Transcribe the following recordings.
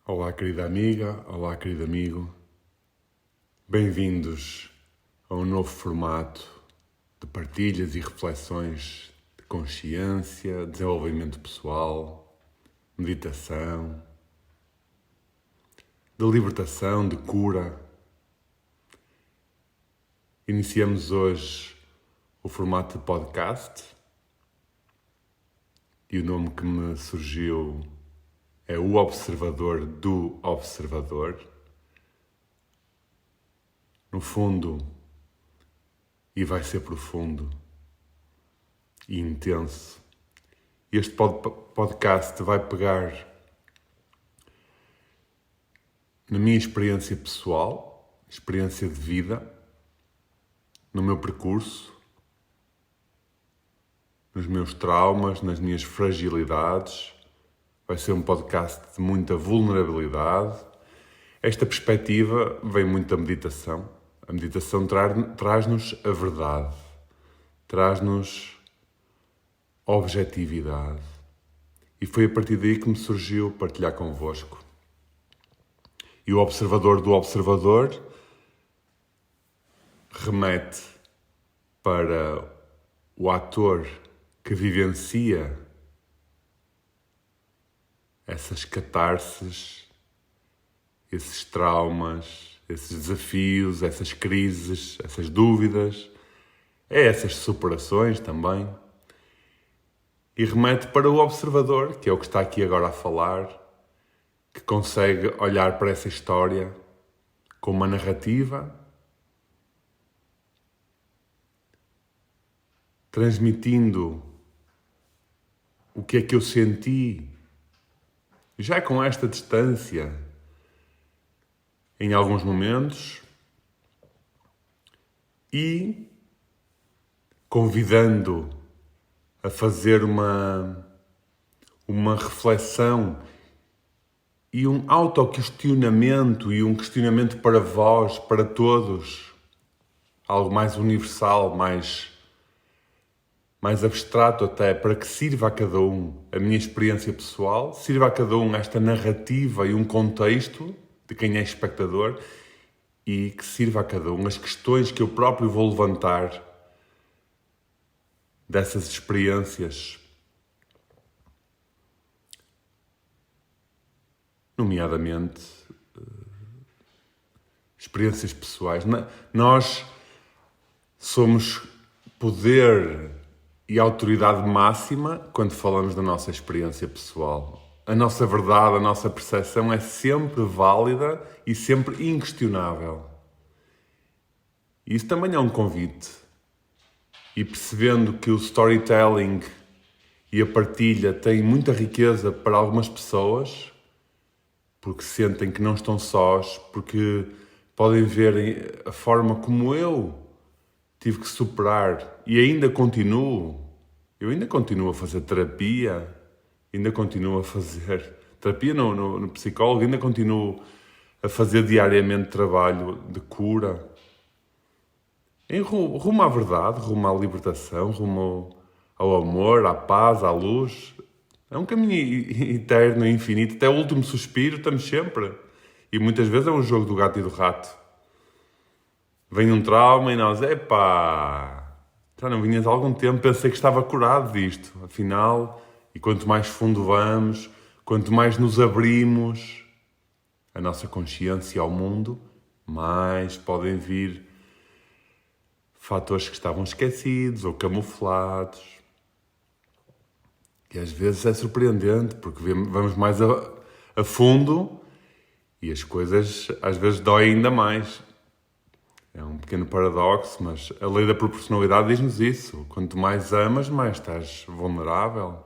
Olá, querida amiga, olá, querido amigo. Bem-vindos a um novo formato de partilhas e reflexões de consciência, desenvolvimento pessoal, meditação, de libertação, de cura. Iniciamos hoje o formato de podcast e o nome que me surgiu é O Observador do Observador. No fundo, e vai ser profundo e intenso, este podcast vai pegar na minha experiência pessoal, experiência de vida, no meu percurso, nos meus traumas, nas minhas fragilidades. Vai ser um podcast de muita vulnerabilidade. Esta perspectiva vem muito da meditação. A meditação traz-nos a verdade, traz-nos objetividade. E foi a partir daí que me surgiu partilhar convosco. E o observador do observador remete para o ator que vivencia essas catarses, esses traumas, esses desafios, essas crises, essas dúvidas, essas superações também. E remete para o observador, que é o que está aqui agora a falar, que consegue olhar para essa história com uma narrativa, transmitindo o que é que eu senti, já com esta distância, em alguns momentos, e convidando a fazer uma reflexão e um autoquestionamento e um questionamento para vós, para todos, algo mais universal, mais abstrato até, para que sirva a cada um a minha experiência pessoal, sirva a cada um esta narrativa e um contexto de quem é espectador e que sirva a cada um as questões que eu próprio vou levantar dessas experiências, nomeadamente experiências pessoais. Nós somos poder e autoridade máxima quando falamos da nossa experiência pessoal. A nossa verdade, a nossa percepção é sempre válida e sempre inquestionável. E isso também é um convite. E percebendo que o storytelling e a partilha têm muita riqueza para algumas pessoas, porque sentem que não estão sós, porque podem ver a forma como eu tive que superar e ainda continuo. Eu ainda continuo a fazer terapia, ainda continuo a fazer terapia no psicólogo, ainda continuo a fazer diariamente trabalho de cura. Rumo à verdade, rumo à libertação, rumo ao amor, à paz, à luz. É um caminho eterno e infinito. Até o último suspiro estamos sempre. E muitas vezes é um jogo do gato e do rato. Vem um trauma e nós, já não vinhas há algum tempo, pensei que estava curado disto. Afinal, e quanto mais fundo vamos, quanto mais nos abrimos a nossa consciência ao mundo, mais podem vir fatores que estavam esquecidos ou camuflados. E às vezes é surpreendente, porque vamos mais a fundo e as coisas às vezes doem ainda mais. É um pequeno paradoxo, mas a lei da proporcionalidade diz-nos isso. Quanto mais amas, mais estás vulnerável.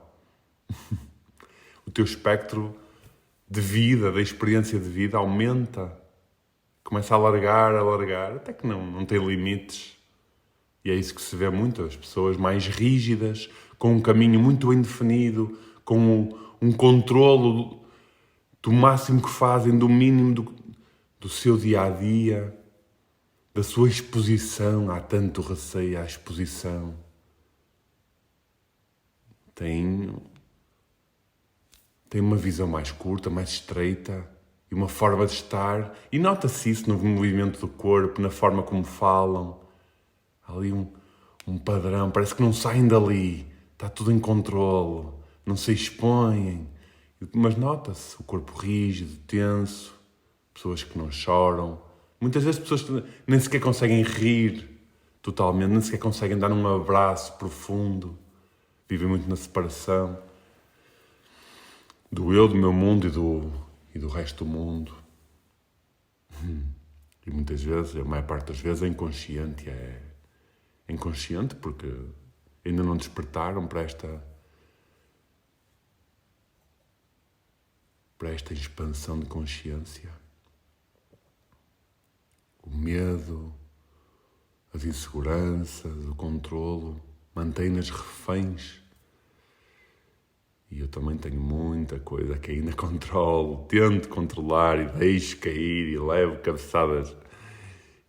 O teu espectro de vida, da experiência de vida, aumenta. Começa a alargar, até que não tem limites. E é isso que se vê muito, as pessoas mais rígidas, com um caminho muito bem definido, com um controlo do máximo que fazem, do mínimo do seu dia-a-dia, da sua exposição. Há tanto receio à exposição. Tem uma visão mais curta, mais estreita, e uma forma de estar. E nota-se isso no movimento do corpo, na forma como falam. Há ali um padrão, parece que não saem dali. Está tudo em controle, não se expõem. Mas nota-se o corpo rígido, tenso, pessoas que não choram. Muitas vezes pessoas que nem sequer conseguem rir totalmente, nem sequer conseguem dar um abraço profundo. Vivem muito na separação do eu, do meu mundo e do resto do mundo. E muitas vezes, a maior parte das vezes, é inconsciente. É inconsciente porque ainda não despertaram para esta expansão de consciência. O medo, as inseguranças, o controlo, mantém-nas reféns. E eu também tenho muita coisa que ainda controlo, tento controlar e deixo cair e levo cabeçadas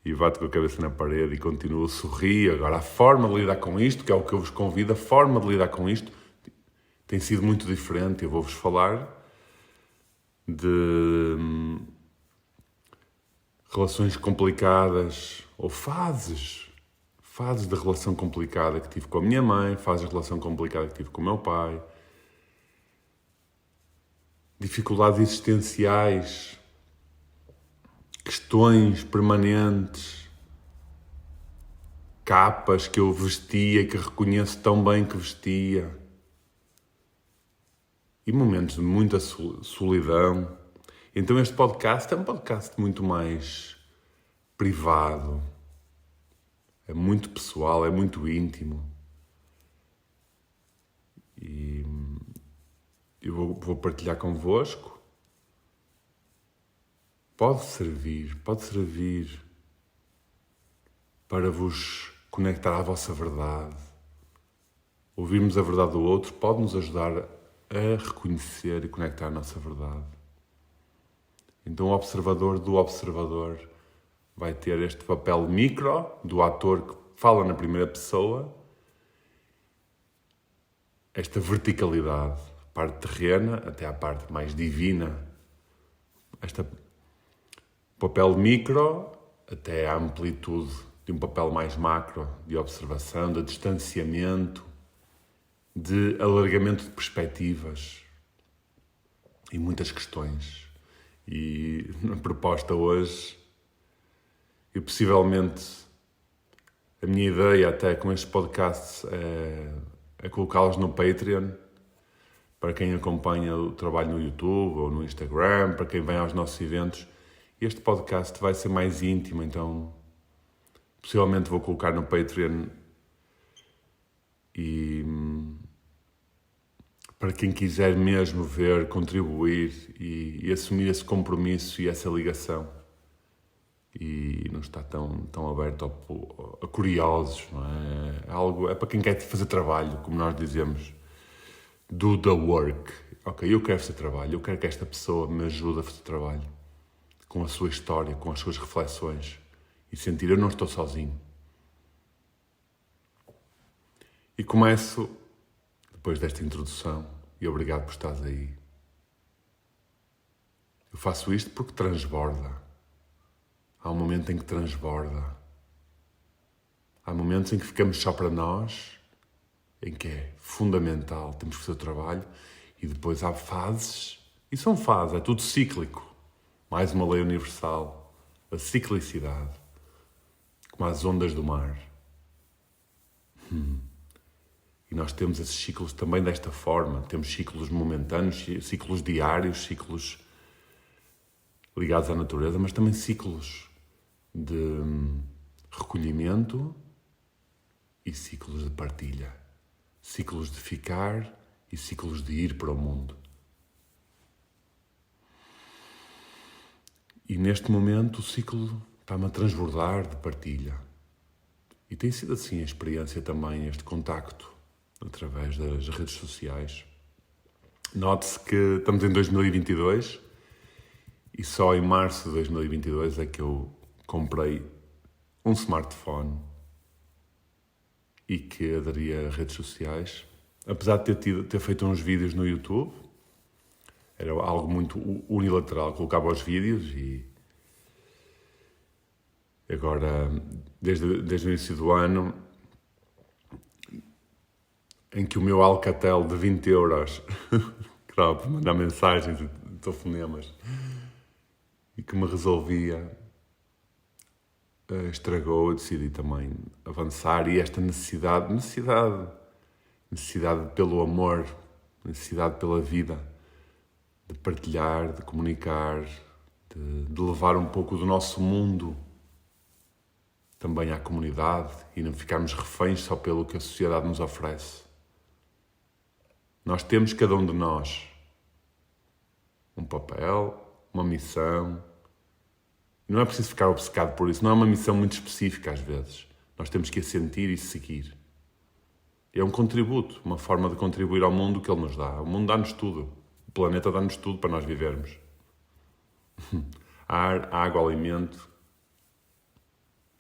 e bato com a cabeça na parede e continuo a sorrir. Agora, a forma de lidar com isto, que é o que eu vos convido, a forma de lidar com isto tem sido muito diferente. Eu vou-vos falar de relações complicadas ou fases de relação complicada que tive com a minha mãe, fases de relação complicada que tive com o meu pai, dificuldades existenciais, questões permanentes, capas que eu vestia, que reconheço tão bem que vestia, e momentos de muita solidão. Então este podcast é um podcast muito mais privado, é muito pessoal, é muito íntimo. E eu vou partilhar convosco. Pode servir para vos conectar à vossa verdade. Ouvirmos a verdade do outro pode nos ajudar a reconhecer e conectar a nossa verdade. Então o observador do observador vai ter este papel micro do ator que fala na primeira pessoa, esta verticalidade, parte terrena até à parte mais divina, este papel micro até à amplitude de um papel mais macro, de observação, de distanciamento, de alargamento de perspectivas e muitas questões. E na proposta hoje, e possivelmente a minha ideia até com estes podcasts é colocá-los no Patreon, para quem acompanha o trabalho no YouTube ou no Instagram, para quem vem aos nossos eventos. Este podcast vai ser mais íntimo, então possivelmente vou colocar no Patreon e para quem quiser mesmo ver, contribuir e assumir esse compromisso e essa ligação. E não está tão aberto a curiosos, não é? É para quem quer fazer trabalho, como nós dizemos. Do the work. Ok, eu quero fazer trabalho, eu quero que esta pessoa me ajude a fazer trabalho. Com a sua história, com as suas reflexões. E sentir, eu não estou sozinho. E começo, depois desta introdução, e obrigado por estares aí. Eu faço isto porque transborda. Há um momento em que transborda. Há momentos em que ficamos só para nós, em que é fundamental, temos que fazer o trabalho, e depois há fases, e são fases, é tudo cíclico. Mais uma lei universal, a ciclicidade, como as ondas do mar. E nós temos esses ciclos também desta forma, temos ciclos momentâneos, ciclos diários, ciclos ligados à natureza, mas também ciclos de recolhimento e ciclos de partilha. Ciclos de ficar e ciclos de ir para o mundo. E neste momento o ciclo está-me a transbordar de partilha. E tem sido assim a experiência também, este contacto através das redes sociais. Note-se que estamos em 2022 e só em março de 2022 é que eu comprei um smartphone e que aderi a redes sociais. Apesar de ter feito uns vídeos no YouTube, Era algo muito unilateral. Colocava os vídeos e agora, desde o início do ano, em que o meu Alcatel de 20 euros, que dava para mandar mensagens e telefonemas, e que me resolvia, estragou, eu decidi também avançar. E esta necessidade pelo amor, necessidade pela vida, de partilhar, de comunicar, de levar um pouco do nosso mundo também à comunidade e não ficarmos reféns só pelo que a sociedade nos oferece. Nós temos, cada um de nós, um papel, uma missão. Não é preciso ficar obcecado por isso. Não é uma missão muito específica às vezes. Nós temos que a sentir e seguir. É um contributo, uma forma de contribuir ao mundo que ele nos dá. O mundo dá-nos tudo. O planeta dá-nos tudo para nós vivermos. Ar, água, alimento.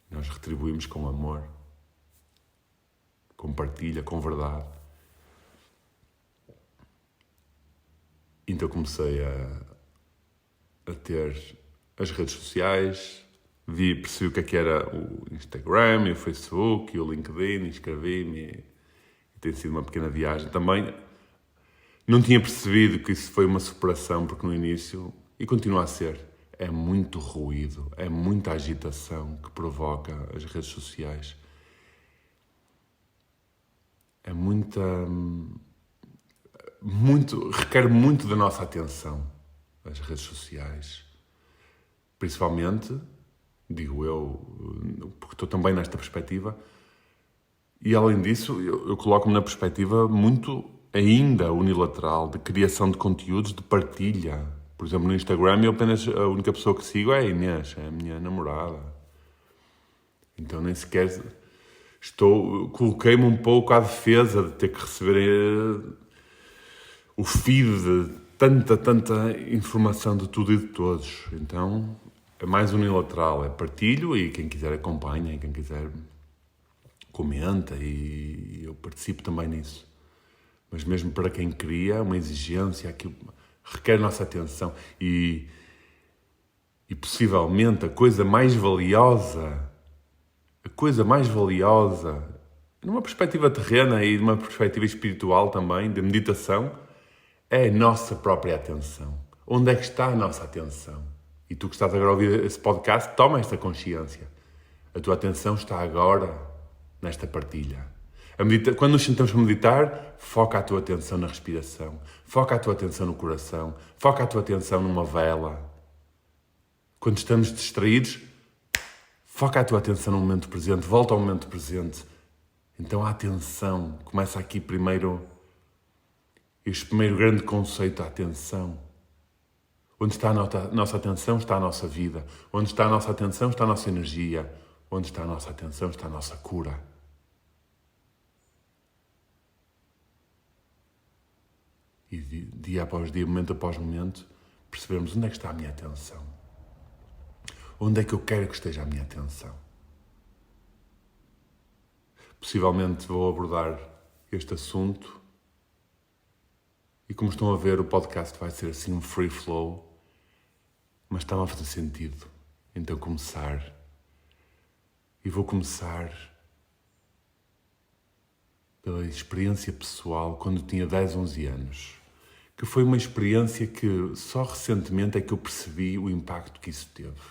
Nós retribuímos com amor, com partilha, com verdade. Então comecei a ter as redes sociais, percebi o que era o Instagram e o Facebook e o LinkedIn, inscrevi-me e tem sido uma pequena viagem. Também não tinha percebido que isso foi uma superação, porque no início, e continua a ser, é muito ruído, é muita agitação que provoca as redes sociais. É requer muito da nossa atenção, as redes sociais. Principalmente, digo eu, porque estou também nesta perspectiva, e além disso, eu coloco-me na perspectiva muito ainda unilateral, de criação de conteúdos, de partilha. Por exemplo, no Instagram, eu apenas a única pessoa que sigo é a Inês, é a minha namorada. Então nem sequer coloquei-me um pouco à defesa de ter que receber o feed de tanta informação de tudo e de todos. Então é mais unilateral, é partilho e quem quiser acompanha, e quem quiser comenta e eu participo também nisso. Mas mesmo para quem cria, é uma exigência, aquilo requer a nossa atenção e possivelmente a coisa mais valiosa, numa perspectiva terrena e numa perspectiva espiritual também, de meditação, é a nossa própria atenção. Onde é que está a nossa atenção? E tu que estás agora a ouvir esse podcast, toma esta consciência. A tua atenção está agora nesta partilha. Quando nos sentamos para meditar, foca a tua atenção na respiração, foca a tua atenção no coração, foca a tua atenção numa vela. Quando estamos distraídos, foca a tua atenção no momento presente, volta ao momento presente. Então a atenção começa aqui primeiro, este primeiro grande conceito, a atenção. Onde está a nossa atenção está a nossa vida. Onde está a nossa atenção está a nossa energia. Onde está a nossa atenção está a nossa cura. E dia após dia, momento após momento, percebemos onde é que está a minha atenção. Onde é que eu quero que esteja a minha atenção. Possivelmente vou abordar este assunto e, como estão a ver, o podcast vai ser assim um free flow, mas está-me a fazer sentido. Então vou começar pela experiência pessoal quando tinha 10, 11 anos, que foi uma experiência que só recentemente é que eu percebi o impacto que isso teve.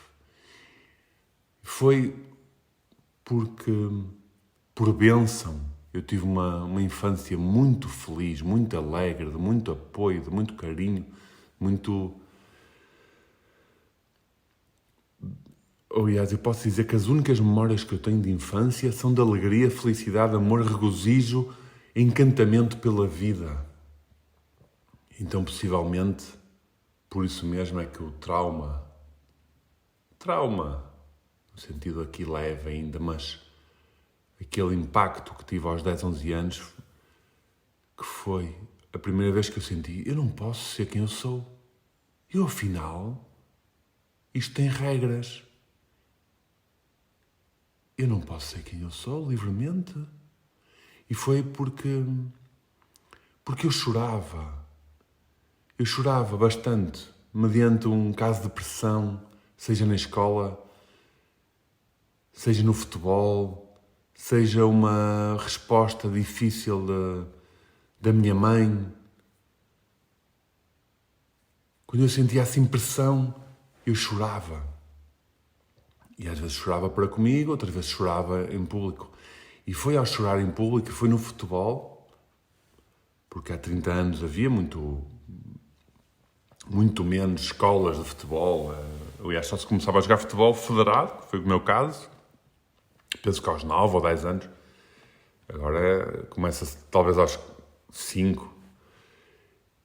Foi porque, por bênção, eu tive uma infância muito feliz, muito alegre, de muito apoio, de muito carinho, Aliás, eu posso dizer que as únicas memórias que eu tenho de infância são de alegria, felicidade, amor, regozijo, encantamento pela vida. Então, possivelmente, por isso mesmo é que o trauma, no sentido aqui leve ainda, mas aquele impacto que tive aos 10, 11 anos, que foi a primeira vez que eu senti, eu não posso ser quem eu sou. Eu, afinal, isto tem regras. Eu não posso ser quem eu sou, livremente. E foi porque eu chorava. Eu chorava bastante, mediante um caso de pressão, seja na escola, seja no futebol, seja uma resposta difícil da minha mãe. Quando eu sentia assim pressão, eu chorava. E às vezes chorava para comigo, outras vezes chorava em público. E foi ao chorar em público, foi no futebol, porque há 30 anos havia muito menos escolas de futebol. Aliás, só se começava a jogar futebol federado, que foi o meu caso. Penso que aos 9 ou 10 anos. Agora começa-se talvez aos 5.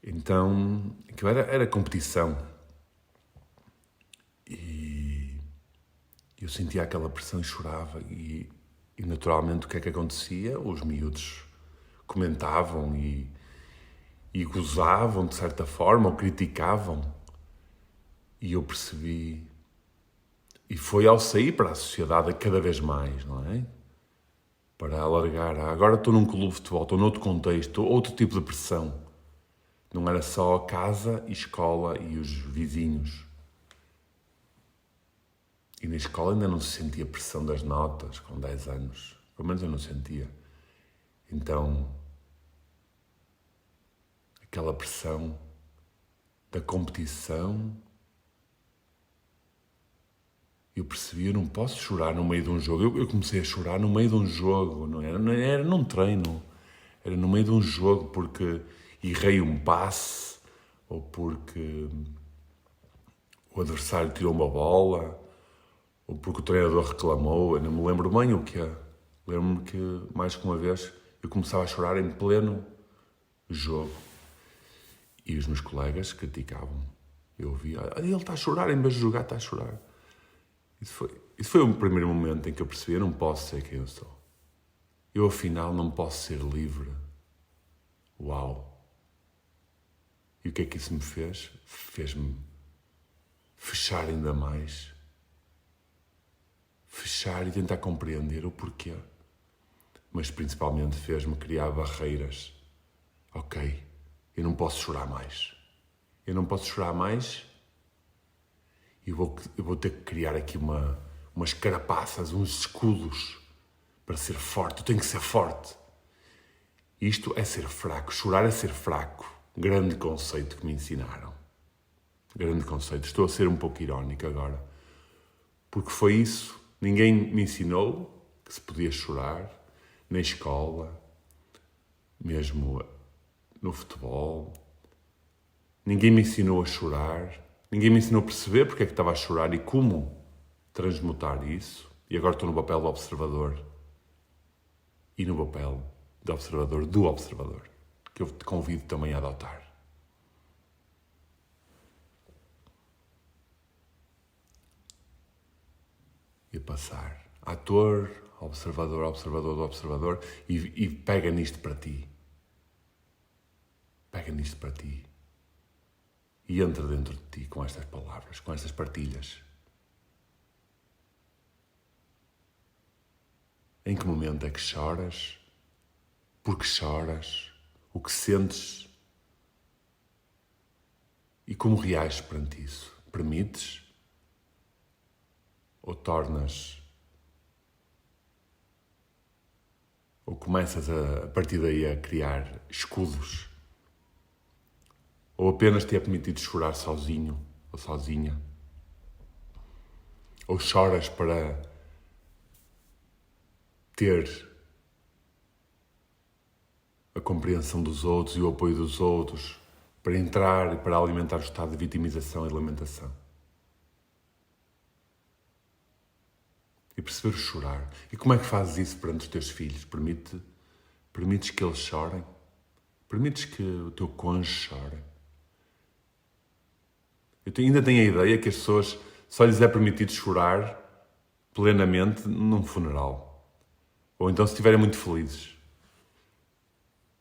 Então, aquilo era competição. E eu sentia aquela pressão e chorava. E naturalmente o que é que acontecia? Os miúdos comentavam e gozavam de certa forma, ou criticavam. E eu percebi. E foi ao sair para a sociedade cada vez mais, não é? Para alargar. Agora estou num clube de futebol, estou noutro contexto, outro tipo de pressão. Não era só a casa, a escola e os vizinhos. E na escola ainda não se sentia pressão das notas, com 10 anos. Pelo menos eu não sentia. Então, aquela pressão da competição, eu percebi, eu não posso chorar no meio de um jogo. Eu comecei a chorar no meio de um jogo, não era num treino, era no meio de um jogo porque errei um passe, ou porque o adversário tirou uma bola, ou porque o treinador reclamou. Eu não me lembro bem o que é. Lembro-me que, mais que uma vez, eu começava a chorar em pleno jogo. E os meus colegas criticavam. Eu ouvia, ele está a chorar, em vez de jogar, está a chorar. Isso foi o primeiro momento em que eu percebi, eu não posso ser quem eu sou. Eu, afinal, não posso ser livre. Uau! E o que é que isso me fez? Fez-me fechar ainda mais. Fechar e tentar compreender o porquê. Mas principalmente fez-me criar barreiras. Ok, eu não posso chorar mais. Eu não posso chorar mais. Eu vou ter que criar aqui umas carapaças, uns escudos para ser forte. Eu tenho que ser forte. Isto é ser fraco. Chorar é ser fraco. Grande conceito que me ensinaram. Grande conceito. Estou a ser um pouco irónico agora. Porque foi isso. Ninguém me ensinou que se podia chorar. Na escola. Mesmo no futebol. Ninguém me ensinou a chorar. Ninguém me ensinou a perceber porque é que estava a chorar e como transmutar isso. E agora estou no papel do observador. E no papel do observador, que eu te convido também a adotar. E a passar. Ator, observador do observador. E pega nisto para ti. Pega nisto para ti. E entra dentro de ti com estas palavras, com estas partilhas. Em que momento é que choras? Porque choras? O que sentes? E como reages perante isso? Permites? Ou tornas? Ou começas a partir daí a criar escudos? Ou apenas te é permitido chorar sozinho ou sozinha? Ou choras para ter a compreensão dos outros e o apoio dos outros, para entrar e para alimentar o estado de vitimização e lamentação? E perceber o chorar. E como é que fazes isso perante os teus filhos? Permites que eles chorem? Permites que o teu cônjuge chore? Ainda tenho a ideia que as pessoas só lhes é permitido chorar plenamente num funeral. Ou então se estiverem muito felizes.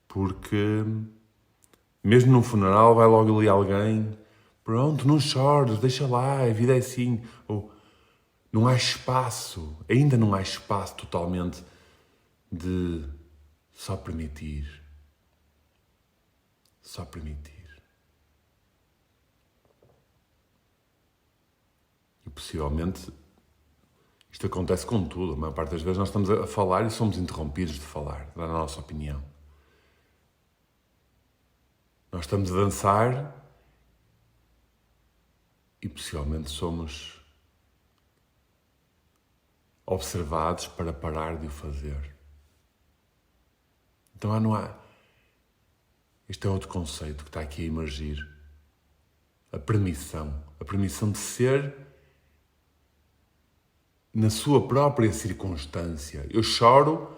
Porque mesmo num funeral vai logo ali alguém, pronto, não chores, deixa lá, a vida é assim. Ou não há espaço, ainda não há espaço totalmente de só permitir. Só permitir. possivelmente isto acontece com tudo. A maior parte das vezes nós estamos a falar e somos interrompidos de falar, da nossa opinião. Nós estamos a dançar e possivelmente somos observados para parar de o fazer. Então não há... Este é outro conceito que está aqui a emergir. A permissão de ser na sua própria circunstância. Eu choro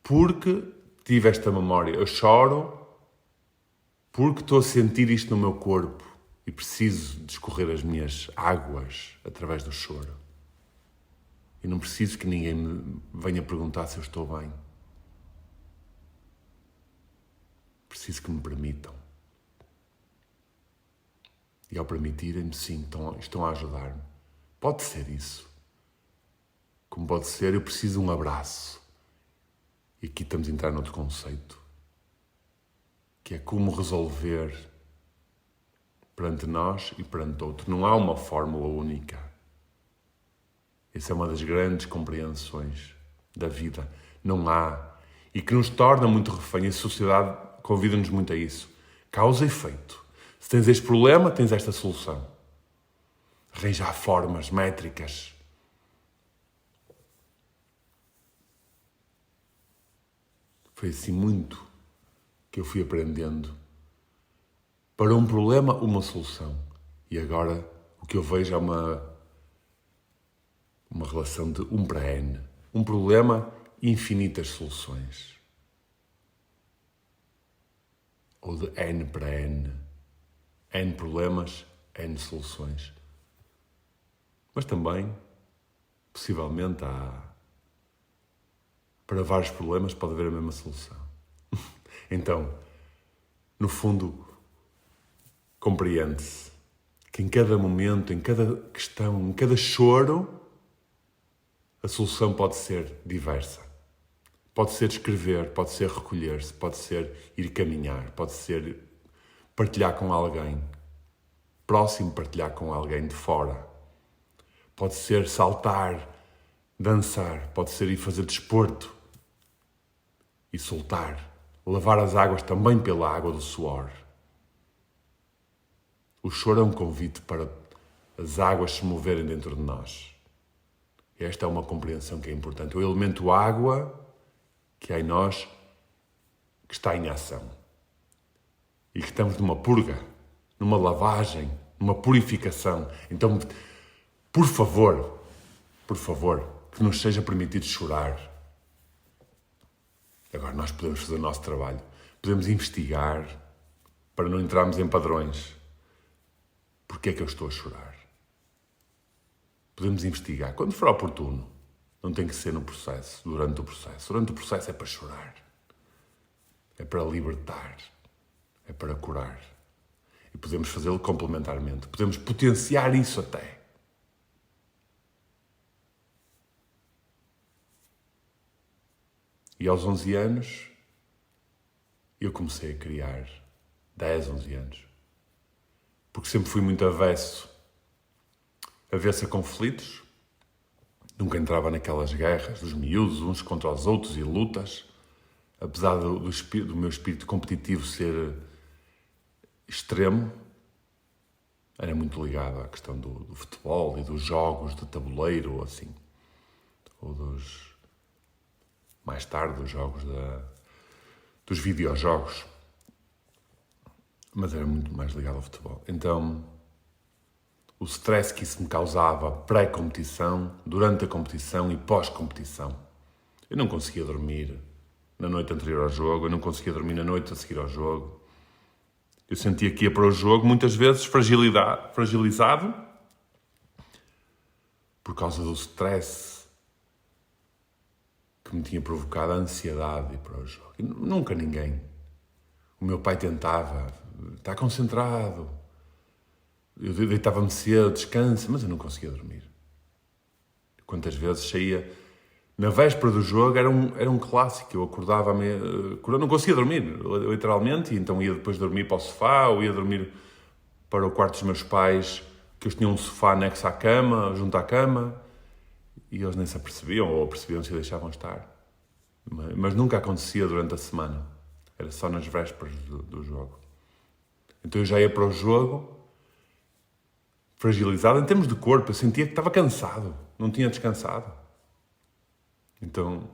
porque tive esta memória. Eu choro porque estou a sentir isto no meu corpo e preciso de escorrer as minhas águas através do choro. E não preciso que ninguém me venha perguntar se eu estou bem. Preciso que me permitam. E ao permitirem-me, sim, estão a ajudar-me. Pode ser isso. Como pode ser, eu preciso de um abraço. E aqui estamos a entrar noutro conceito, que é como resolver perante nós e perante outro. Não há uma fórmula única. Essa é uma das grandes compreensões da vida. Não há. E que nos torna muito refém. A sociedade convida-nos muito a isso. Causa e efeito. Se tens este problema, tens esta solução. Arranjar formas, métricas. Foi assim muito que eu fui aprendendo. Para um problema, uma solução. E agora o que eu vejo é uma relação de 1 para N. Um problema, infinitas soluções. Ou de N para N. N problemas, N soluções. Mas também, possivelmente, para vários problemas pode haver a mesma solução. Então, no fundo, compreende-se que em cada momento, em cada questão, em cada choro, a solução pode ser diversa. Pode ser escrever, pode ser recolher-se, pode ser ir caminhar, pode ser partilhar com alguém próximo, partilhar com alguém de fora. Pode ser saltar, dançar, pode ser ir fazer desporto e soltar, lavar as águas também pela água do suor. O choro é um convite para as águas se moverem dentro de nós. E esta é uma compreensão que é importante. O elemento água que há em nós, que está em ação. E que estamos numa purga, numa lavagem, numa purificação. Então, por favor, que nos seja permitido chorar. Agora, nós podemos fazer o nosso trabalho. Podemos investigar para não entrarmos em padrões. Porquê é que eu estou a chorar? Podemos investigar. Quando for oportuno. Não tem que ser no processo, durante o processo. Durante o processo é para chorar. É para libertar. É para curar. E podemos fazê-lo complementarmente. Podemos potenciar isso até. E aos 11 anos, eu comecei a criar. 10, 11 anos. Porque sempre fui muito avesso a conflitos. Nunca entrava naquelas guerras dos miúdos, uns contra os outros e lutas. Apesar do meu espírito competitivo ser extremo, era muito ligado à questão do futebol e dos jogos de tabuleiro, ou assim. Ou mais tarde, dos jogos dos videojogos. Mas era muito mais ligado ao futebol. Então, o stress que isso me causava pré-competição, durante a competição e pós-competição. Eu não conseguia dormir na noite anterior ao jogo, eu não conseguia dormir na noite a seguir ao jogo. Eu sentia que ia para o jogo, muitas vezes fragilizado, por causa do stress que me tinha provocado a ansiedade de ir para o jogo. E nunca ninguém. O meu pai tentava, está concentrado. Eu deitava-me cedo, descansa, mas eu não conseguia dormir. Quantas vezes saía... Na véspera do jogo era um clássico. Eu acordava eu não conseguia dormir, literalmente, e então ia depois dormir para o sofá, ou ia dormir para o quarto dos meus pais que eles tinham um sofá anexo à cama, junto à cama, e eles nem se apercebiam, ou percebiam-se e deixavam estar. Mas nunca acontecia durante a semana. Era só nas vésperas do jogo. Então eu já ia para o jogo fragilizado em termos de corpo. Eu sentia que estava cansado. Não tinha descansado. Então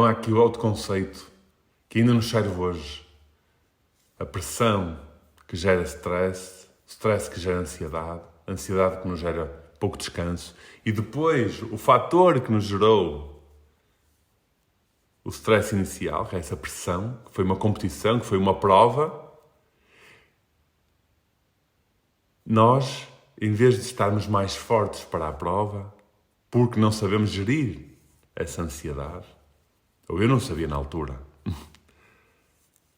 há aqui o autoconceito que ainda nos serve hoje. A pressão que gera stress que gera ansiedade que nos gera pouco descanso, e depois o fator que nos gerou o stress inicial, que é essa pressão, que foi uma competição, que foi uma prova. Nós, em vez de estarmos mais fortes para a prova, porque não sabemos gerir essa ansiedade, ou eu não sabia na altura,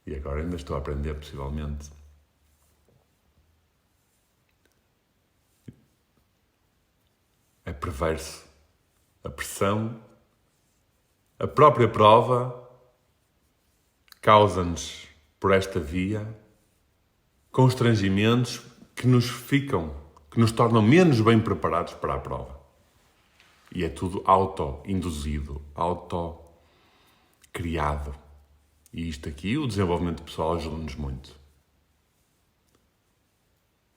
e agora ainda estou a aprender, possivelmente, é perverso. A pressão, a própria prova, causa-nos, por esta via, constrangimentos que nos tornam menos bem preparados para a prova. E é tudo auto-induzido, auto-criado. E isto aqui, o desenvolvimento pessoal, ajuda-nos muito.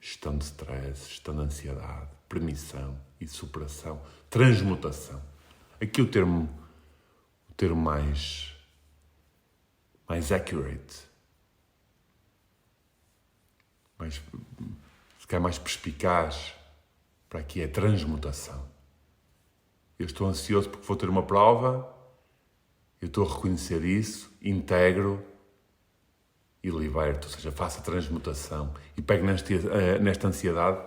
Gestão de stress, gestão de ansiedade, permissão e superação, transmutação. Aqui o termo mais accurate, se calhar mais perspicaz para aqui é transmutação. Eu estou ansioso porque vou ter uma prova, eu estou a reconhecer isso, integro e liberto, ou seja, faço a transmutação e pego nesta ansiedade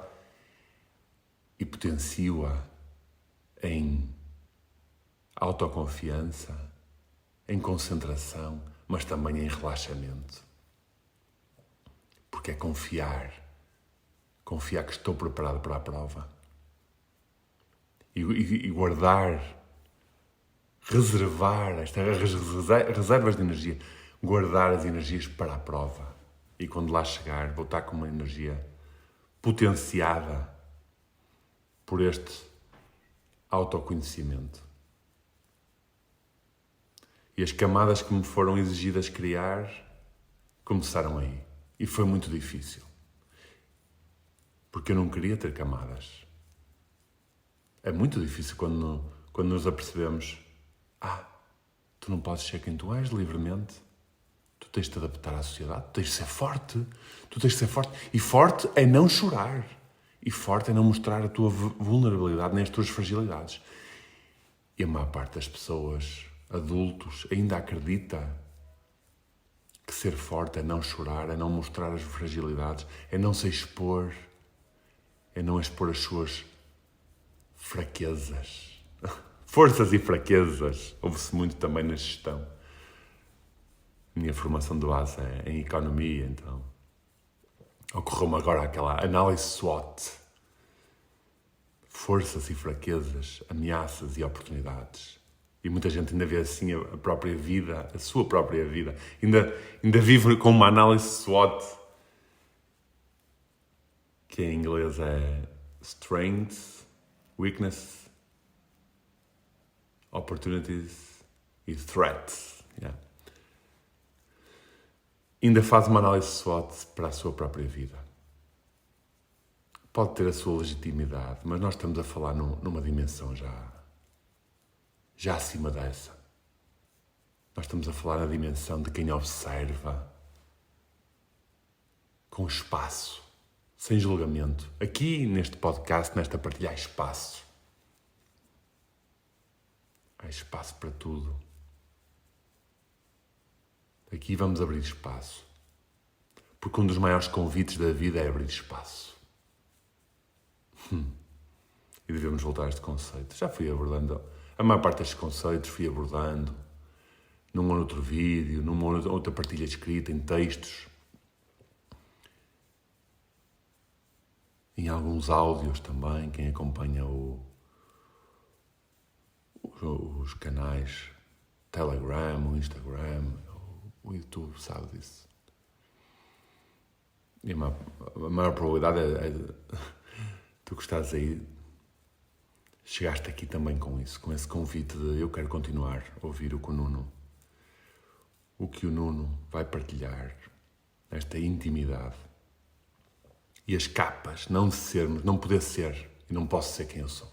e potencio-a em autoconfiança, em concentração, mas também em relaxamento. Porque é confiar que estou preparado para a prova. E guardar, reservar estas reservas de energia, guardar as energias para a prova. E quando lá chegar, vou estar com uma energia potenciada por este autoconhecimento. E as camadas que me foram exigidas criar começaram aí. E foi muito difícil. Porque eu não queria ter camadas. É muito difícil quando nos apercebemos: tu não podes ser quem tu és livremente. Tu tens de te adaptar à sociedade. Tu tens de ser forte. E forte é não chorar. E forte é não mostrar a tua vulnerabilidade nem as tuas fragilidades. E a maior parte das pessoas, adultos, ainda acredita que ser forte é não chorar, é não mostrar as fragilidades, é não se expor, é não expor as suas fraquezas. Forças e fraquezas. Ouve-se muito também na gestão. Minha formação de base é em economia, então ocorreu-me agora aquela análise SWOT. Forças e fraquezas, ameaças e oportunidades. E muita gente ainda vê assim a própria vida, a sua própria vida. Ainda vive com uma análise SWOT, que em inglês é Strengths, Weakness, Opportunities e Threats. Yeah. Ainda faz uma análise SWOT para a sua própria vida. Pode ter a sua legitimidade, mas nós estamos a falar numa dimensão já acima dessa. Nós estamos a falar na dimensão de quem observa com espaço, sem julgamento. Aqui, neste podcast, nesta partilha, há espaço. Há espaço para tudo. Aqui vamos abrir espaço. Porque um dos maiores convites da vida é abrir espaço. E devemos voltar a este conceito. Já fui abordando a maior parte destes conceitos, fui abordando num ou outro vídeo, numa outra partilha escrita, em textos, em alguns áudios também, quem acompanha os canais Telegram, o Instagram, o YouTube sabe disso. E a maior probabilidade Tu que estás aí, chegaste aqui também com isso, com esse convite de eu quero continuar a ouvir o que o Nuno vai partilhar, esta intimidade. E as capas, não de sermos, não poder ser, e não posso ser quem eu sou.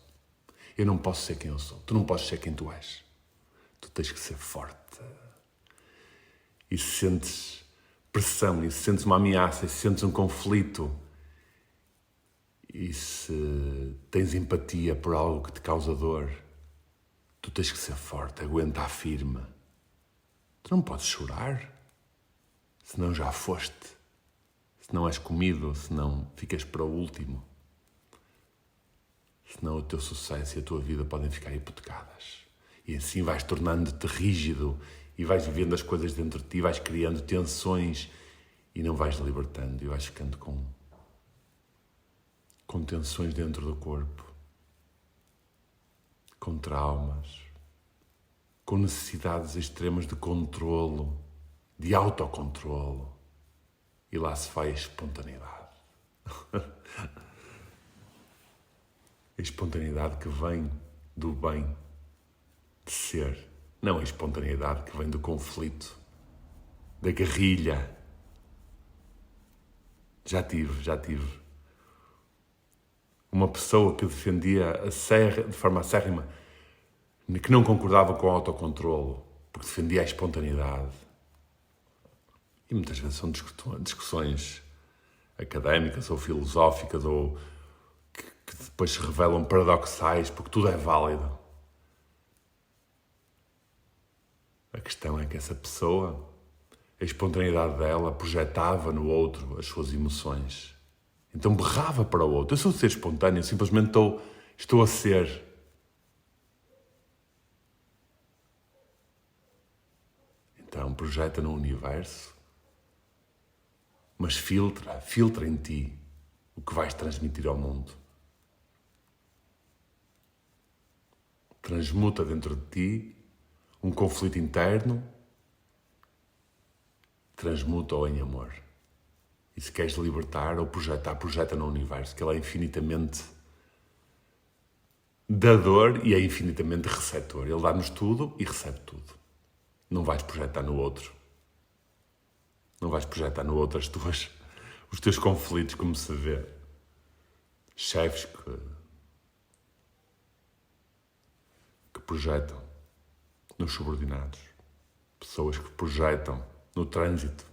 Eu não posso ser quem eu sou, tu não podes ser quem tu és. Tu tens que ser forte. E se sentes pressão, e se sentes uma ameaça, e se sentes um conflito, e se tens empatia por algo que te causa dor, tu tens que ser forte, aguentar firme. Tu não podes chorar, senão já foste. Se não és comido, senão ficas para o último. Senão o teu sucesso e a tua vida podem ficar hipotecadas. E assim vais tornando-te rígido e vais vivendo as coisas dentro de ti, vais criando tensões e não vais libertando e vais ficando com tensões dentro do corpo, com traumas, com necessidades extremas de controlo, de autocontrolo. E lá se vai a espontaneidade. A espontaneidade que vem do bem de ser. Não a espontaneidade que vem do conflito, da guerrilha. Já tive. Uma pessoa que defendia de forma acérrima, que não concordava com o autocontrolo, porque defendia a espontaneidade. E muitas vezes são discussões académicas ou filosóficas ou que depois se revelam paradoxais, porque tudo é válido. A questão é que essa pessoa, a espontaneidade dela, projetava no outro as suas emoções. Então berrava para o outro. Eu sou de ser espontâneo, simplesmente estou a ser. Então projeta no universo, mas filtra em ti o que vais transmitir ao mundo. Transmuta dentro de ti um conflito interno, transmuta-o em amor. E se queres libertar ou projetar, projeta no universo, que ele é infinitamente dador e é infinitamente receptor. Ele dá-nos tudo e recebe tudo. Não vais projetar no outro. Não vais projetar no outro os teus conflitos, como se vê. Chefes que projetam nos subordinados. Pessoas que projetam no trânsito.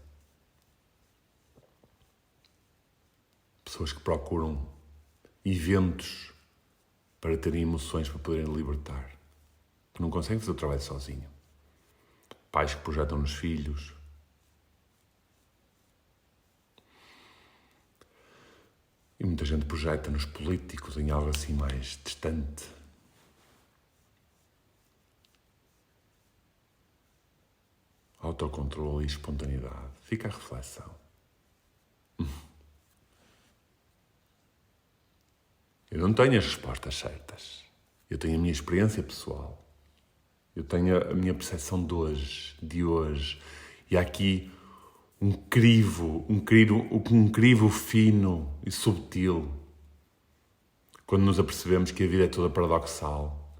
Pessoas que procuram eventos para terem emoções para poderem libertar. Que não conseguem fazer o trabalho sozinho. Pais que projetam nos filhos. E muita gente projeta nos políticos em algo assim mais distante. Autocontrole e espontaneidade. Fica a reflexão. Eu não tenho as respostas certas. Eu tenho a minha experiência pessoal. Eu tenho a minha percepção de hoje. E há aqui um crivo fino e subtil. Quando nos apercebemos que a vida é toda paradoxal,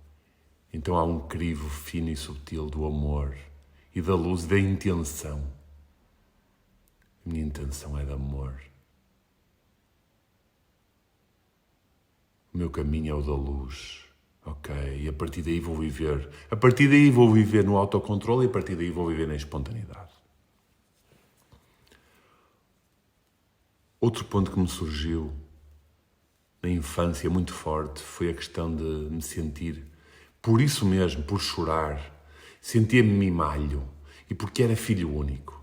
então há um crivo fino e subtil do amor e da luz e da intenção. A minha intenção é de amor. O meu caminho é o da luz. Ok, e a partir daí vou viver. A partir daí vou viver no autocontrole e a partir daí vou viver na espontaneidade. Outro ponto que me surgiu na infância muito forte foi a questão de me sentir, por isso mesmo, por chorar, sentia-me mimalho. E porque era filho único.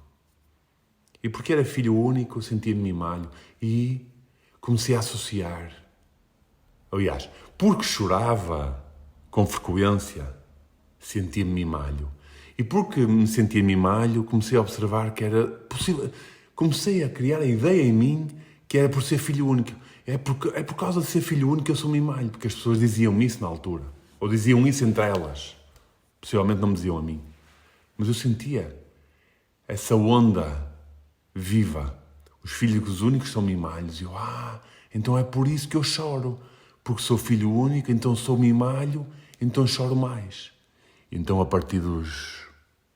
E porque era filho único, sentia-me mimalho. E comecei a associar. Aliás, porque chorava com frequência, sentia-me mimalho. E porque me sentia mimalho, comecei a observar que era possível. Comecei a criar a ideia em mim que era por ser filho único. É por causa de ser filho único que eu sou mimalho. Porque as pessoas diziam-me isso na altura. Ou diziam isso entre elas. Possivelmente não me diziam a mim. Mas eu sentia essa onda viva. Os filhos únicos são mimalhos. E eu, então é por isso que eu choro. porque sou filho único, então sou mimalho, então choro mais. Então, a partir dos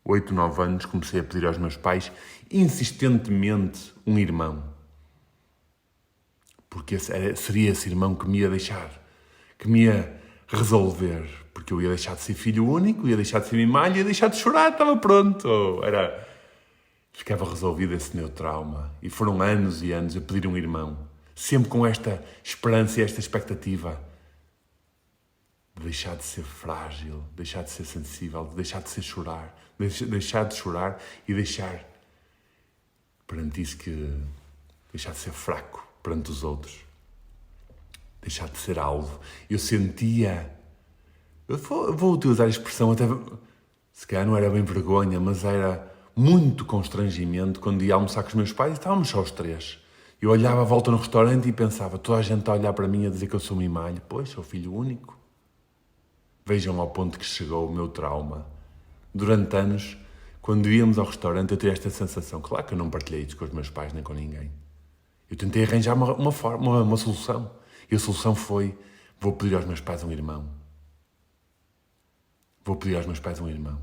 8, 9 anos, comecei a pedir aos meus pais, insistentemente, um irmão. Porque seria esse irmão que me ia deixar, que me ia resolver. Porque eu ia deixar de ser filho único, ia deixar de ser mimalho, ia deixar de chorar, estava pronto. Ficava resolvido esse meu trauma. E foram anos e anos a pedir um irmão. Sempre com esta esperança e esta expectativa de deixar de ser frágil, deixar de ser sensível, de deixar de ser chorar, deixar de chorar e deixar perante isso deixar de ser fraco perante os outros, deixar de ser alvo. Eu sentia, eu vou utilizar a expressão, até se calhar não era bem vergonha, mas era muito constrangimento quando ia almoçar com os meus pais e estávamos só os três. Eu olhava à volta no restaurante e pensava, toda a gente está a olhar para mim a dizer que eu sou mimalho. Pois, sou filho único. Vejam ao ponto que chegou o meu trauma. Durante anos, quando íamos ao restaurante, eu tinha esta sensação. Claro que eu não partilhei isso com os meus pais nem com ninguém. Eu tentei arranjar uma solução. E a solução foi, vou pedir aos meus pais um irmão. Vou pedir aos meus pais um irmão.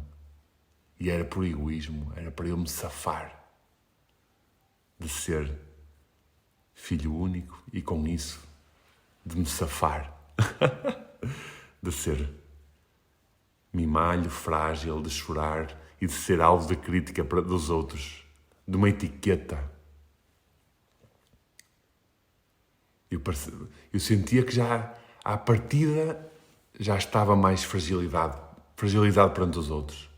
E era por egoísmo, era para eu me safar de ser filho único e com isso de me safar de ser mimalho, frágil, de chorar e de ser alvo de crítica dos outros, de uma etiqueta. Eu sentia que já à partida já estava mais fragilizado perante os outros.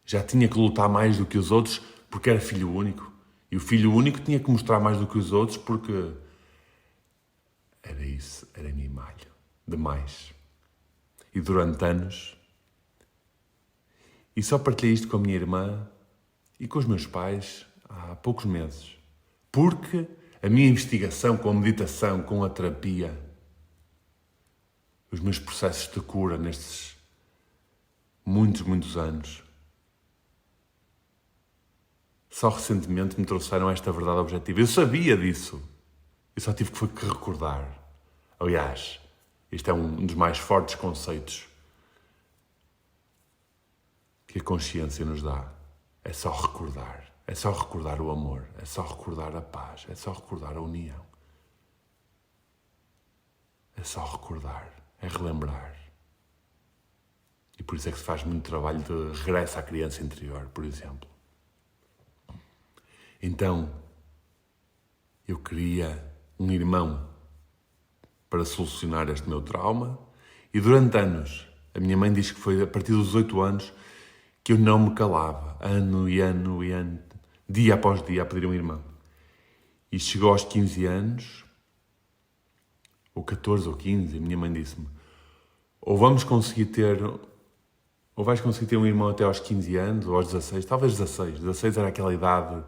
Já tinha que lutar mais do que os outros porque era filho único. E o filho único tinha que mostrar mais do que os outros porque era isso, era mimalho, demais. E durante anos, e só partilhei isto com a minha irmã e com os meus pais há poucos meses. Porque a minha investigação com a meditação, com a terapia, os meus processos de cura nestes muitos anos, só recentemente me trouxeram esta verdade objetiva. Eu sabia disso. Eu só tive que recordar. Aliás, este é um dos mais fortes conceitos que a consciência nos dá. É só recordar. É só recordar o amor. É só recordar a paz. É só recordar a união. É só recordar. É relembrar. E por isso é que se faz muito trabalho de regresso à criança interior, por exemplo. Então, eu queria um irmão para solucionar este meu trauma e durante anos, a minha mãe diz que foi a partir dos 18 anos que eu não me calava, ano e ano, dia após dia, a pedir um irmão. E chegou aos 15 anos, ou 14 ou 15, a minha mãe disse-me, ou vais conseguir ter um irmão até aos 15 anos, ou aos 16, talvez 16. 16 era aquela idade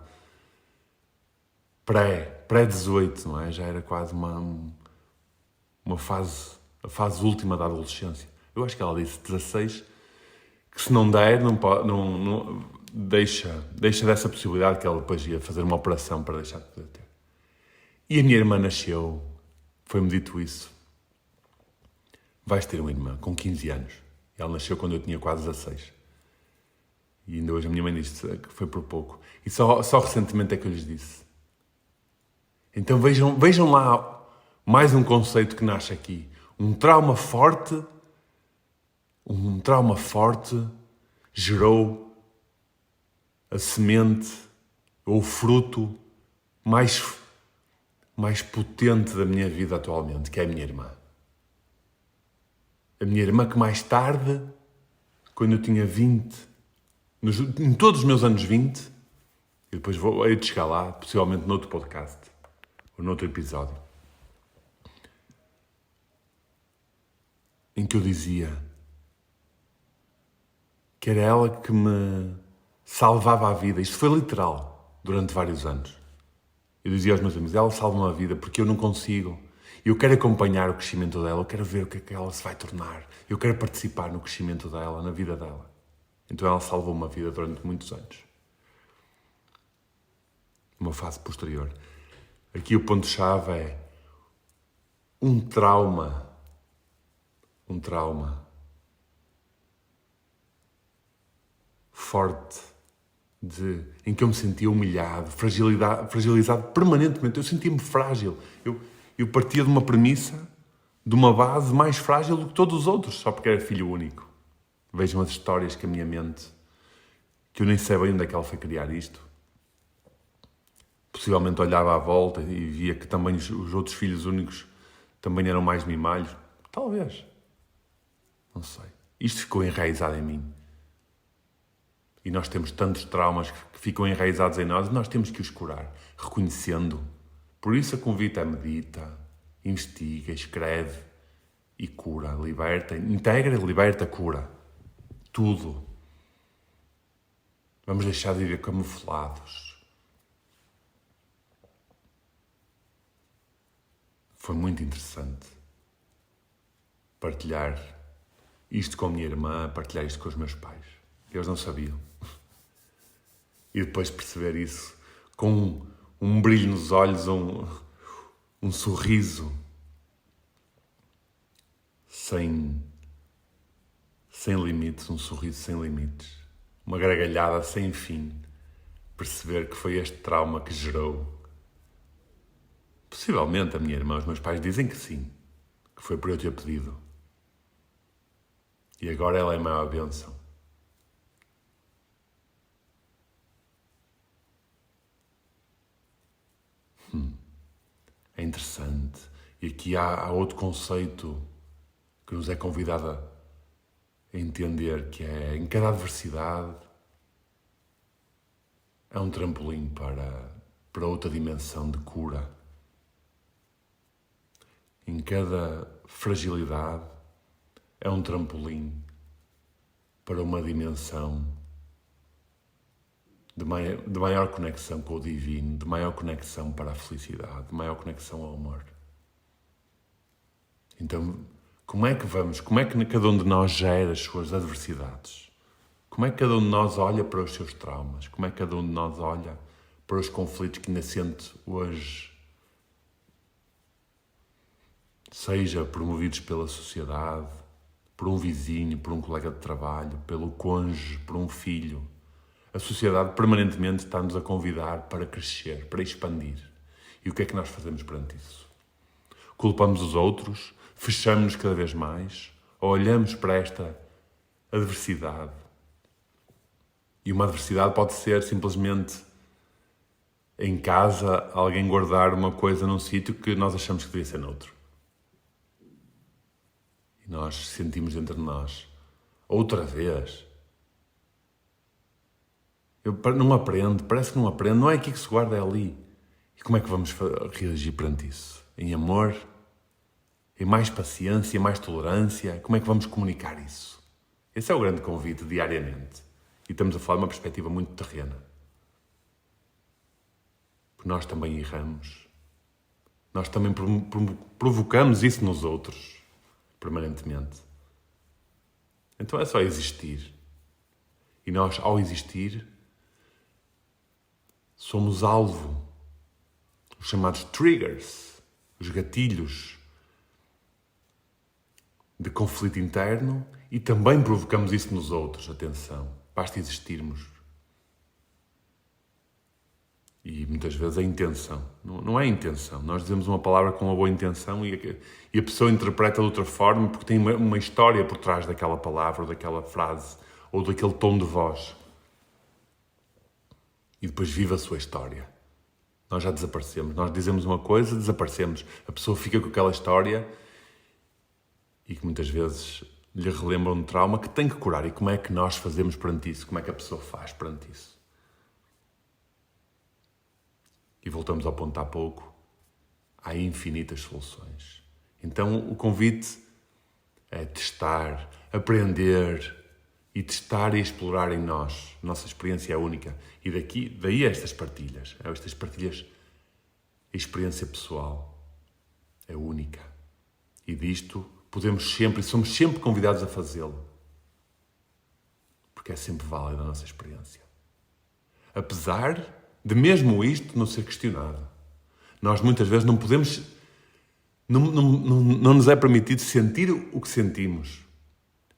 pré-18, não é? Já era quase uma fase, a fase última da adolescência. Eu acho que ela disse 16, que se não der, não deixa dessa possibilidade que ela depois ia fazer uma operação para deixar de poder ter. E a minha irmã nasceu, foi-me dito isso. Vais ter uma irmã com 15 anos. Ela nasceu quando eu tinha quase 16. E ainda hoje a minha mãe disse que foi por pouco. E só recentemente é que eu lhes disse. Então vejam lá mais um conceito que nasce aqui. Um trauma forte gerou a semente ou o fruto mais potente da minha vida atualmente, que é a minha irmã. A minha irmã que mais tarde, quando eu tinha 20, em todos os meus anos 20, e depois vou de chegar lá, possivelmente noutro podcast, ou noutro episódio, em que eu dizia que era ela que me salvava a vida. Isto foi literal, durante vários anos. Eu dizia aos meus amigos, ela salva-me a vida porque eu não consigo. Eu quero acompanhar o crescimento dela, eu quero ver o que é que ela se vai tornar. Eu quero participar no crescimento dela, na vida dela. Então ela salvou-me a vida durante muitos anos. Uma fase posterior. Aqui o ponto-chave é um trauma um trauma forte em que eu me sentia humilhado, fragilizado permanentemente. Eu sentia-me frágil. Eu partia de uma premissa, de uma base mais frágil do que todos os outros, só porque era filho único. Vejam as histórias que a minha mente, que eu nem sei bem onde é que ela foi criar isto. Possivelmente olhava à volta e via que também os outros filhos únicos também eram mais mimalhos. Talvez. Não sei. Isto ficou enraizado em mim. E nós temos tantos traumas que ficam enraizados em nós e nós temos que os curar, reconhecendo. Por isso a convite é medita, investiga, escreve e cura, liberta, integra, liberta, cura. Tudo. Vamos deixar de viver camuflados. Foi muito interessante partilhar isto com a minha irmã, partilhar isto com os meus pais. Eles não sabiam. E depois perceber isso com um brilho nos olhos, um sorriso sem limites, um sorriso sem limites, uma gargalhada sem fim. Perceber que foi este trauma que gerou. Possivelmente a minha irmã, os meus pais dizem que sim, que foi por eu ter pedido. E agora ela é a maior bênção. É interessante. E aqui há outro conceito que nos é convidado a entender, que é, em cada adversidade, é um trampolim para outra dimensão de cura. Em cada fragilidade, é um trampolim para uma dimensão de maior conexão com o divino, de maior conexão para a felicidade, de maior conexão ao amor. Então, como é que cada um de nós gera as suas adversidades? Como é que cada um de nós olha para os seus traumas? Como é que cada um de nós olha para os conflitos que ainda sente hoje, seja promovidos pela sociedade, por um vizinho, por um colega de trabalho, pelo cônjuge, por um filho? A sociedade permanentemente está-nos a convidar para crescer, para expandir. E o que é que nós fazemos perante isso? Culpamos os outros? Fechamos-nos cada vez mais? Ou olhamos para esta adversidade? E uma adversidade pode ser simplesmente em casa alguém guardar uma coisa num sítio que nós achamos que devia ser noutro. E nós sentimos dentro de nós, outra vez. Eu não aprendo, parece que não aprendo, não é aqui que se guarda, é ali. E como é que vamos reagir perante isso? Em amor? Em mais paciência, mais tolerância? Como é que vamos comunicar isso? Esse é o grande convite diariamente. E estamos a falar de uma perspectiva muito terrena. Porque nós também erramos. Nós também provocamos isso nos outros, permanentemente. Então é só existir. E nós, ao existir, somos alvo. Os chamados triggers, os gatilhos de conflito interno, e também provocamos isso nos outros. Atenção, basta existirmos. E muitas vezes a intenção, não é a intenção. Nós dizemos uma palavra com uma boa intenção e a pessoa interpreta de outra forma porque tem uma história por trás daquela palavra, ou daquela frase, ou daquele tom de voz. E depois vive a sua história. Nós já desaparecemos. Nós dizemos uma coisa, desaparecemos. A pessoa fica com aquela história e que muitas vezes lhe relembra um trauma que tem que curar. E como é que nós fazemos perante isso? Como é que a pessoa faz perante isso? E voltamos ao ponto há pouco. Há infinitas soluções. Então o convite é testar, aprender e testar e explorar em nós. Nossa experiência é única. E daí estas partilhas. A experiência pessoal é única. E disto somos sempre convidados a fazê-lo. Porque é sempre válida a nossa experiência. Apesar de mesmo isto não ser questionado. Nós muitas vezes não Não nos é permitido sentir o que sentimos.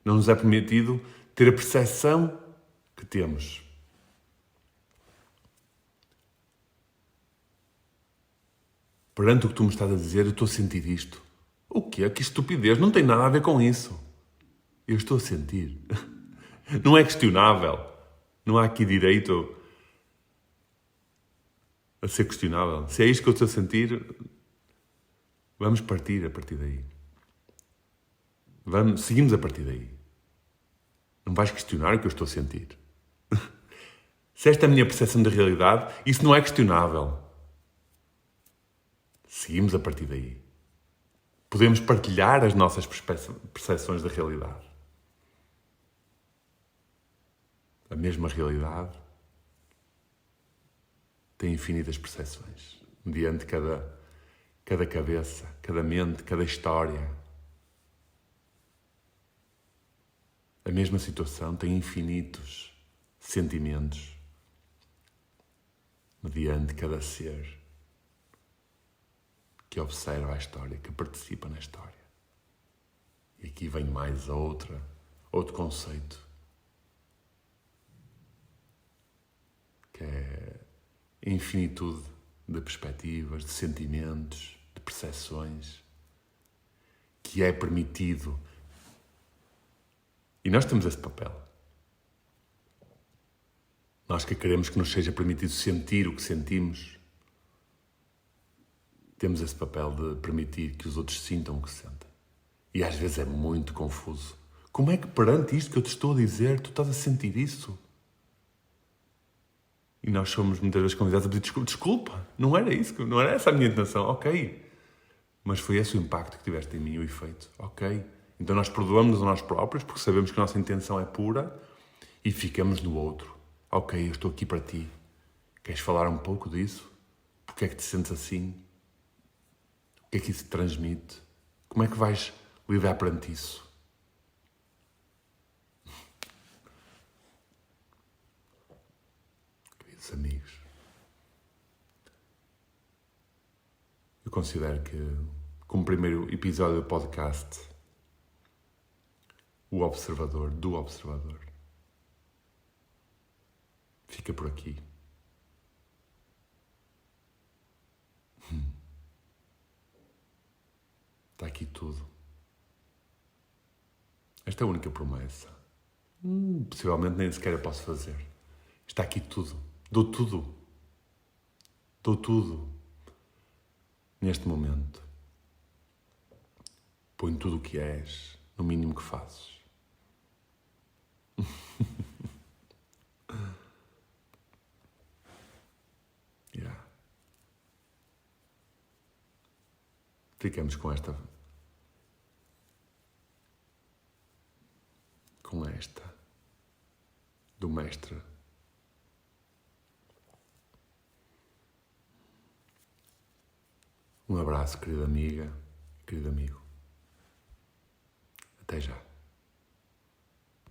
Não nos é permitido ter a percepção que temos. Perante o que tu me estás a dizer, eu estou a sentir isto. O quê? Que estupidez, não tem nada a ver com isso. Eu estou a sentir. Não é questionável. Não há aqui direito a ser questionável. Se é isto que eu estou a sentir, vamos partir a partir daí. Seguimos a partir daí. Não vais questionar o que eu estou a sentir. Se esta é a minha percepção da realidade, isso não é questionável. Seguimos a partir daí. Podemos partilhar as nossas percepções da realidade. A mesma realidade tem infinitas percepções, mediante cada cabeça, cada mente, cada história. A mesma situação tem infinitos sentimentos, mediante cada ser que observa a história, que participa na história. E aqui vem mais outro conceito, que é a infinitude de perspectivas, de sentimentos, de percepções, que é permitido. E nós temos esse papel. Nós que queremos que nos seja permitido sentir o que sentimos, temos esse papel de permitir que os outros sintam o que sentem. E às vezes é muito confuso. Como é que perante isto que eu te estou a dizer, tu estás a sentir isso? E nós somos muitas vezes convidados a pedir desculpa. Não era isso, não era essa a minha intenção. Ok. Mas foi esse o impacto que tiveste em mim, o efeito. Ok. Então nós perdoamos-nos a nós próprios, porque sabemos que a nossa intenção é pura, e ficamos no outro. Ok, eu estou aqui para ti. Queres falar um pouco disso? Porquê é que te sentes assim? O que é que isso te transmite? Como é que vais lidar perante isso? Queridos amigos, eu considero que, como primeiro episódio do podcast, do observador, fica por aqui. Está aqui tudo. Esta é a única promessa. Possivelmente nem sequer a posso fazer. Está aqui tudo. Dou tudo. Dou tudo. Neste momento. Põe tudo o que és, no mínimo que fazes. Yeah. Ficamos com esta do mestre. Um abraço, querida amiga, querido amigo. Até já.